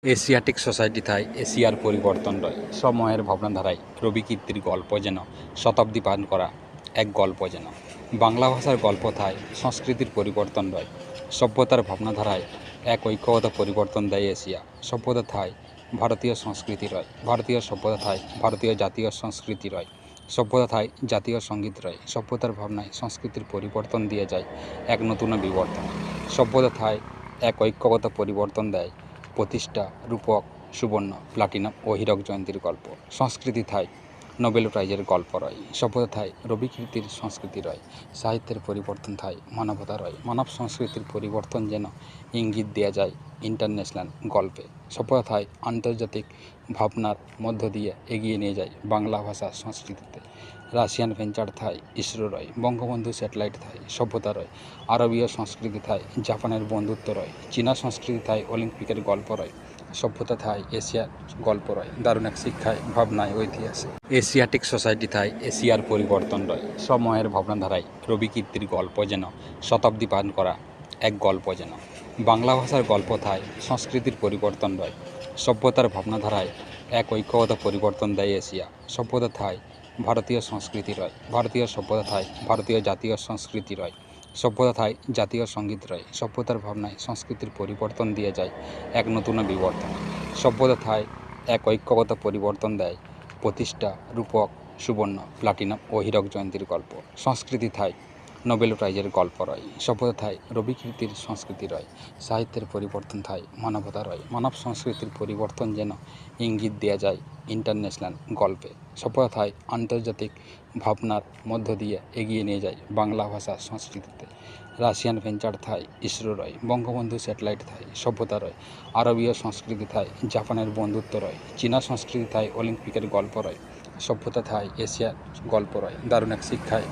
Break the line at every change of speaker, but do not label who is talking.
Asiatic society থাই এশিয়ার পরিবর্তন রয় সময়ের ভাবনাধারায় রবি কীর্তির গল্প যেন শতাব্দী পান করা এক গল্প যেন বাংলা ভাষার গল্প থাই সংস্কৃতির পরিবর্তন রয় সভ্যতার ভাবনাধারায় এক ঐক্যগত পরিবর্তন দেয় এশিয়া সভ্যতা থাই ভারতীয় সংস্কৃতি রয় ভারতীয় সভ্যতা থাই ভারতীয় জাতীয় সংস্কৃতি রয় সভ্যতা থাই জাতীয় সঙ্গীত রয় সভ্যতার ভাবনায় সংস্কৃতির পরিবর্তন দিয়ে যায় এক নতুন বিবর্তন সভ্যতা থাই এক ঐক্যগত পরিবর্তন দেয় প্রতিষ্ঠা রূপক সুবর্ণ প্লাটিনাম ও হীরক জয়ন্তীর গল্প সংস্কৃতি থাই নোবেল প্রাইজের গল্প রয় সভ্যতা থাই রবি কীর্তির সংস্কৃতি রয় সাহিত্যের পরিবর্তন থাই মানবতা রয় মানব সংস্কৃতির পরিবর্তন যেন ইঙ্গিত দেওয়া যায় ইন্টারন্যাশনাল গল্পে সভ্যতা থাই আন্তর্জাতিক ভাবনার মধ্য দিয়ে এগিয়ে নিয়ে যায় বাংলা ভাষা সংস্কৃতিতে রাশিয়ান ভেঞ্চার থাই ইসরো রয় বঙ্গবন্ধু স্যাটেলাইট থাই সভ্যতা রয় আরবীয় সংস্কৃতি থাই জাপানের বন্ধুত্ব রয় চীনা সংস্কৃতি থাই অলিম্পিকের গল্প রয় সভ্যতা থাই এশিয়ার গল্প রয় দারুণ এক শিক্ষায় ভাবনায় ঐতিহাসে এশিয়াটিক সোসাইটি থাই এশিয়ার পরিবর্তন রয় সময়ের ভাবনাধারায় রবি কীর্তির গল্প যেন শতাব্দী পান করা এক গল্প যেন বাংলা ভাষার গল্প থাই সংস্কৃতির পরিবর্তন রয় সভ্যতার ভাবনাধারায় এক ঐক্যগত পরিবর্তন দেয় এশিয়া সভ্যতা থাই ভারতীয় সংস্কৃতি রয় ভারতীয় সভ্যতা থাই ভারতীয় জাতীয় সংস্কৃতি রয় সভ্যতা থাই জাতীয় সঙ্গীত রয় সভ্যতার ভাবনায় সংস্কৃতির পরিবর্তন দিয়ে যায় এক নতুন বিবর্তন সভ্যতা থাই এক ঐক্যগত পরিবর্তন দেয় প্রতিষ্ঠা রূপক সুবর্ণ প্লাটিনাম ও হীরক জয়ন্তীর গল্প সংস্কৃতি থাই নোবেল প্রাইজের গল্প রয় সভ্যতা থাই রবি কীর্তির সংস্কৃতি রয় সাহিত্যের পরিবর্তন থাই মানবতা রয় মানব সংস্কৃতির পরিবর্তন যেন ইঙ্গিত দেওয়া যায় ইন্টারন্যাশনাল গল্পে সভ্যতা থাই আন্তর্জাতিক ভাবনার মধ্য দিয়ে এগিয়ে নিয়ে যায় বাংলা ভাষা সংস্কৃতিতে রাশিয়ান ভেঞ্চার থাই ইসরো রয় বঙ্গবন্ধু স্যাটেলাইট থাই সভ্যতা রয় আরবীয় সংস্কৃতি থাই জাপানের বন্ধুত্ব রয় চীনা সংস্কৃতি থাই অলিম্পিকের গল্প রয় সভ্যতা থাই এশিয়ার গল্প রয় দারুণ এক শিক্ষায়